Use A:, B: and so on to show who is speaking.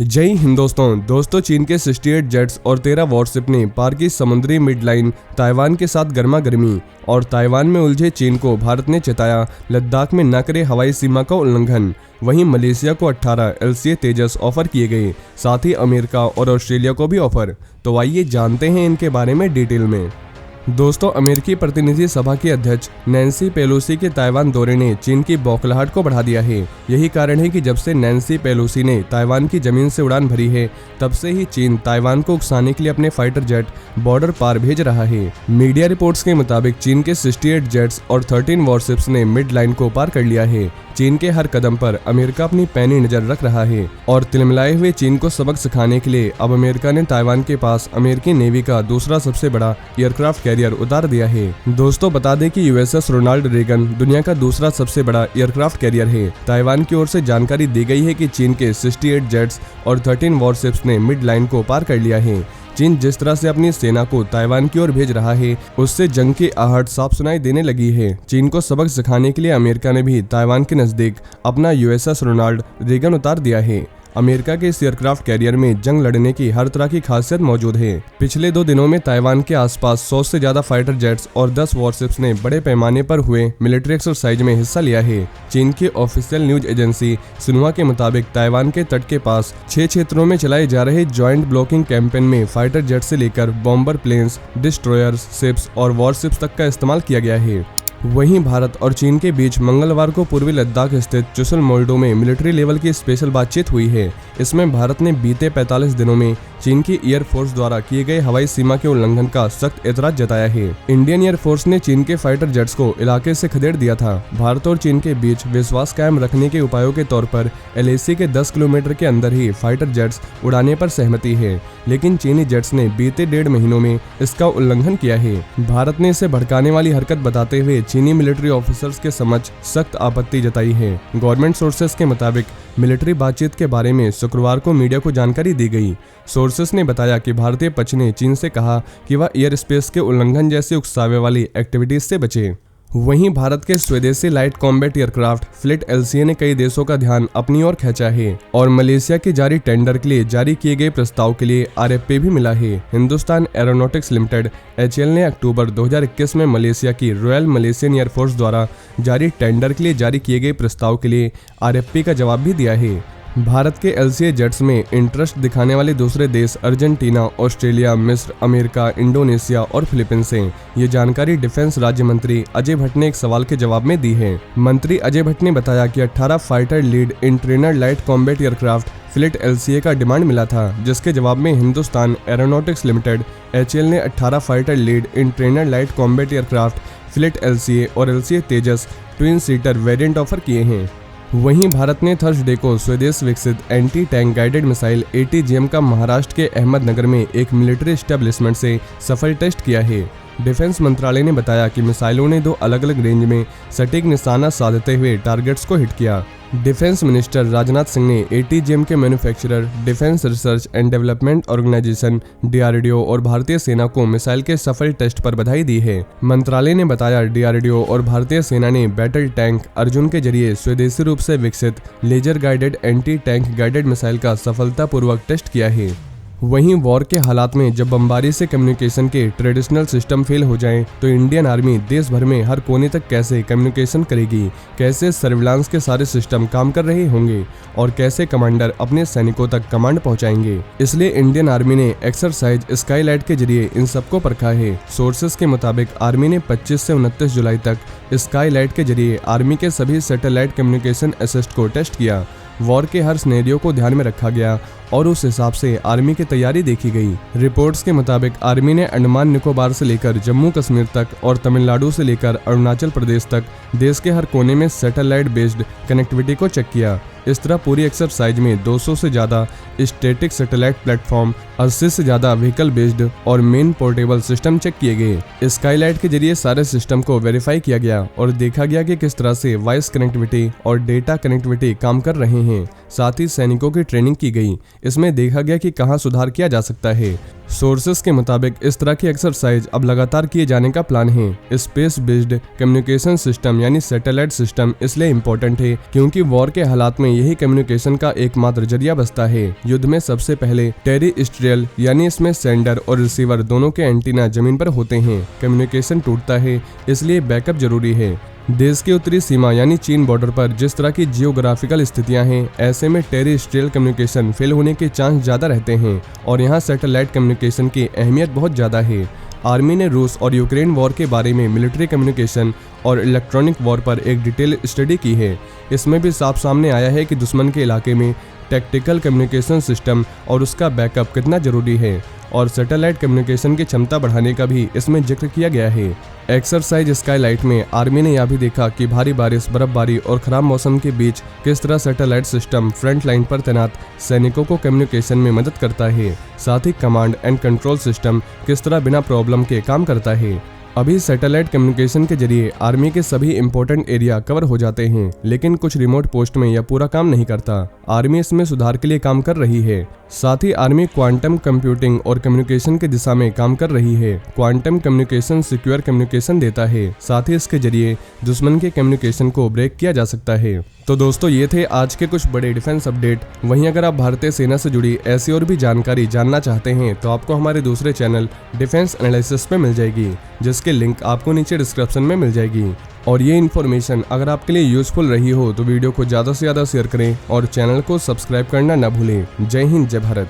A: जय हिंद दोस्तों चीन के 68 जेट्स और 13 वॉरशिप ने पार की समुद्री मिडलाइन ताइवान के साथ गर्मा गर्मी। और ताइवान में उलझे चीन को भारत ने चेताया, लद्दाख में न करे हवाई सीमा का उल्लंघन। वहीं मलेशिया को 18 LCA तेजस ऑफर किए गए, साथ ही अमेरिका और ऑस्ट्रेलिया को भी ऑफर। तो आइए जानते हैं इनके बारे में डिटेल में। दोस्तों, अमेरिकी प्रतिनिधि सभा की अध्यक्ष नैन्सी पेलोसी के ताइवान दौरे ने चीन की बौखलाहट को बढ़ा दिया है। यही कारण है कि जब से नैन्सी पेलोसी ने ताइवान की जमीन से उड़ान भरी है, तब से ही चीन ताइवान को उकसाने के लिए अपने फाइटर जेट बॉर्डर पार भेज रहा है। मीडिया रिपोर्ट्स के मुताबिक चीन के 68 जेट्स और 13 वॉरशिप्स ने मिड लाइन को पार कर लिया है। चीन के हर कदम पर अमेरिका अपनी पैनी नजर रख रहा है और तिलमिलाए हुए चीन को सबक सिखाने के लिए अब अमेरिका ने ताइवान के पास अमेरिकी नेवी का दूसरा सबसे बड़ा एयरक्राफ्ट कैरियर उतार दिया है। दोस्तों, बता दें कि USS रोनाल्ड रेगन दुनिया का दूसरा सबसे बड़ा एयरक्राफ्ट कैरियर है। ताइवान की ओर से जानकारी दी गई है कि चीन के 68 जेट्स और 13 वॉरशिप्स ने मिड लाइन को पार कर लिया है। चीन जिस तरह से अपनी सेना को ताइवान की ओर भेज रहा है, उससे जंग की आहट साफ सुनाई देने लगी है। चीन को सबक सिखाने के लिए अमेरिका ने भी ताइवान के नजदीक अपना USS रोनाल्ड रेगन उतार दिया है। अमेरिका के इस एयरक्राफ्ट कैरियर में जंग लड़ने की हर तरह की खासियत मौजूद है। पिछले 2 दिनों में ताइवान के आसपास 100 से ज्यादा फाइटर जेट्स और 10 वॉरशिप्स ने बड़े पैमाने पर हुए मिलिट्री एक्सरसाइज में हिस्सा लिया है। चीन की ऑफिशियल न्यूज एजेंसी सिन्हुआ के मुताबिक ताइवान के तट के पास 6 क्षेत्रों में चलाए जा रहे ज्वाइंट ब्लॉकिंग कैंपेन में फाइटर जेट से लेकर बॉम्बर प्लेन्स, डिस्ट्रॉयर्स, शिप्स और वॉरशिप्स तक का इस्तेमाल किया गया है। वहीं भारत और चीन के बीच मंगलवार को पूर्वी लद्दाख स्थित चुशल मोल्डो में मिलिट्री लेवल की स्पेशल बातचीत हुई है। इसमें भारत ने बीते 45 दिनों में चीन की एयरफोर्स द्वारा किए गए हवाई सीमा के उल्लंघन का सख्त एतराज जताया है। इंडियन एयरफोर्स ने चीन के फाइटर जेट्स को इलाके से खदेड़ दिया था। भारत और चीन के बीच विश्वास कायम रखने के उपायों के तौर पर LAC के 10 किलोमीटर के अंदर ही फाइटर जेट्स उड़ाने पर सहमति है, लेकिन चीनी जेट्स ने बीते 1.5 महीनों में इसका उल्लंघन किया है। भारत ने इसे भड़काने वाली हरकत बताते हुए चीनी मिलिट्री ऑफिसर्स के समक्ष सख्त आपत्ति जताई है। गवर्नमेंट सोर्सेस के मुताबिक मिलिट्री बातचीत के बारे में शुक्रवार को मीडिया को जानकारी दी गई। सोर्सेस ने बताया कि भारतीय पक्ष ने चीन से कहा कि वह एयर स्पेस के उल्लंघन जैसे उकसावे वाली एक्टिविटीज से बचे। वहीं भारत के स्वदेशी light combat aircraft fleet LCA ने कई देशों का ध्यान अपनी ओर खींचा है और मलेशिया के जारी टेंडर के लिए जारी किए गए प्रस्ताव के लिए RFP भी मिला है। हिंदुस्तान एरोनॉटिक्स लिमिटेड HAL ने अक्टूबर 2021 में मलेशिया की रॉयल मलेशियन एयरफोर्स द्वारा जारी टेंडर के लिए जारी किए गए प्रस्ताव के लिए RFP का जवाब भी दिया है। भारत के LCA जेट्स में इंटरेस्ट दिखाने वाले दूसरे देश अर्जेंटीना, ऑस्ट्रेलिया, मिस्र, अमेरिका, इंडोनेशिया और फिलीपींस हैं। ये जानकारी डिफेंस राज्य मंत्री अजय भट्ट ने एक सवाल के जवाब में दी है। मंत्री अजय भट्ट ने बताया कि 18 fighter lead in trainer light combat aircraft fleet LCA का डिमांड मिला था, जिसके जवाब में हिंदुस्तान एरोनॉटिक्स लिमिटेड HAL ने 18 fighter lead in trainer light combat aircraft fleet LCA और LCA तेजस ट्विन सीटर वेरिएंट ऑफर किए हैं। वहीं भारत ने थर्सडे को स्वदेश विकसित anti tank guided missile ATGM का महाराष्ट्र के अहमदनगर में एक मिलिट्री एस्टेब्लिशमेंट से सफल टेस्ट किया है। डिफेंस मंत्रालय ने बताया कि मिसाइलों ने 2 अलग-अलग रेंज में सटीक निशाना साधते हुए टारगेट्स को हिट किया। डिफेंस मिनिस्टर राजनाथ सिंह ने ATGM के manufacturer defence research and development organisation DRDO और भारतीय सेना को मिसाइल के सफल टेस्ट पर बधाई दी है। मंत्रालय ने बताया, DRDO और भारतीय सेना ने बैटल टैंक अर्जुन के जरिए स्वदेशी रूप से विकसित laser guided anti tank guided missile का सफलतापूर्वक टेस्ट किया है। वहीं वॉर के हालात में जब बमबारी से कम्युनिकेशन के ट्रेडिशनल सिस्टम फेल हो जाएं, तो इंडियन आर्मी देश भर में हर कोने तक कैसे कम्युनिकेशन करेगी, कैसे सर्विलांस के सारे सिस्टम काम कर रहे होंगे और कैसे कमांडर अपने सैनिकों तक कमांड पहुंचाएंगे। इसलिए इंडियन आर्मी ने एक्सरसाइज स्काईलाइट के जरिए इन सबको परखा है। सोर्सेस के मुताबिक आर्मी ने 25 से 29 जुलाई तक स्काईलाइट के जरिए आर्मी के सभी सैटेलाइट कम्युनिकेशन असिस्ट को टेस्ट किया। वॉर के हर सिनेरियो को ध्यान में रखा गया और उस हिसाब से आर्मी की तैयारी देखी गई। रिपोर्ट्स के मुताबिक आर्मी ने अंडमान निकोबार से लेकर जम्मू कश्मीर तक और तमिलनाडु से लेकर अरुणाचल प्रदेश तक देश के हर कोने में सैटेलाइट बेस्ड कनेक्टिविटी को चेक किया। इस तरह पूरी एक्सरसाइज में 200 से ज्यादा स्टैटिक सैटेलाइट प्लेटफॉर्म, 80 से ज्यादा व्हीकल बेस्ड और मेन पोर्टेबल सिस्टम चेक किए गए। स्काईलाइट के जरिए सारे सिस्टम को वेरीफाई किया गया और देखा गया कि किस तरह से वॉइस कनेक्टिविटी और डेटा कनेक्टिविटी काम कर रहे हैं। साथ ही सैनिकों की ट्रेनिंग की गई। इसमें देखा गया कि कहां सुधार किया जा सकता है। सोर्सेस के मुताबिक इस तरह की एक्सरसाइज अब लगातार किए जाने का प्लान है। स्पेस बेस्ड कम्युनिकेशन सिस्टम यानी सैटेलाइट सिस्टम इसलिए इम्पोर्टेंट है क्योंकि वॉर के हालात में यही कम्युनिकेशन का एकमात्र जरिया बचता है। युद्ध में सबसे पहले टेरिस्ट्रियल यानी इसमें सेंडर और रिसीवर दोनों के एंटीना जमीन पर होते हैं। कम्युनिकेशन टूटता है इसलिए बैकअप जरूरी है। देश की उत्तरी सीमा यानी चीन बॉर्डर पर जिस तरह की जियोग्राफिकल स्थितियां हैं, ऐसे में टेरिस्ट्रियल कम्युनिकेशन फेल होने के चांस ज़्यादा रहते हैं और यहां सैटेलाइट कम्युनिकेशन की अहमियत बहुत ज़्यादा है। आर्मी ने रूस और यूक्रेन वॉर के बारे में मिलिट्री कम्युनिकेशन और इलेक्ट्रॉनिक वॉर पर एक डिटेल स्टडी की है। इसमें भी साफ सामने आया है कि दुश्मन के इलाके में टैक्टिकल कम्युनिकेशन सिस्टम और उसका बैकअप कितना जरूरी है और सैटेलाइट कम्युनिकेशन की क्षमता बढ़ाने का भी इसमें जिक्र किया गया है। एक्सरसाइज स्काईलाइट में आर्मी ने यह भी देखा कि भारी बारिश, बर्फबारी और खराब मौसम के बीच किस तरह सैटेलाइट सिस्टम फ्रंट लाइन पर तैनात सैनिकों को कम्युनिकेशन में मदद करता है। साथ ही कमांड एंड कंट्रोल सिस्टम किस तरह बिना प्रॉब्लम के काम करता है। अभी सैटेलाइट कम्युनिकेशन के जरिए आर्मी के सभी इंपॉर्टेंट एरिया कवर हो जाते हैं, लेकिन कुछ रिमोट पोस्ट में यह पूरा काम नहीं करता। आर्मी इसमें सुधार के लिए काम कर रही है। साथ ही आर्मी क्वांटम कंप्यूटिंग और कम्युनिकेशन की दिशा में काम कर रही है। क्वांटम कम्युनिकेशन सिक्योर कम्युनिकेशन देता है, साथ ही इसके जरिए दुश्मन के कम्युनिकेशन को ब्रेक किया जा सकता है। तो दोस्तों, ये थे आज के कुछ बड़े डिफेंस अपडेट। वहीं अगर आप भारतीय सेना से जुड़ी ऐसी और भी जानकारी जानना चाहते हैं तो आपको हमारे दूसरे चैनल डिफेंस एनालिसिस पे मिल जाएगी, जिसके लिंक आपको नीचे डिस्क्रिप्शन में मिल जाएगी। और ये इन्फॉर्मेशन अगर आपके लिए यूजफुल रही हो तो वीडियो को ज़्यादा से ज़्यादा शेयर करें और चैनल को सब्सक्राइब करना न भूलें। जय हिंद, जय भारत।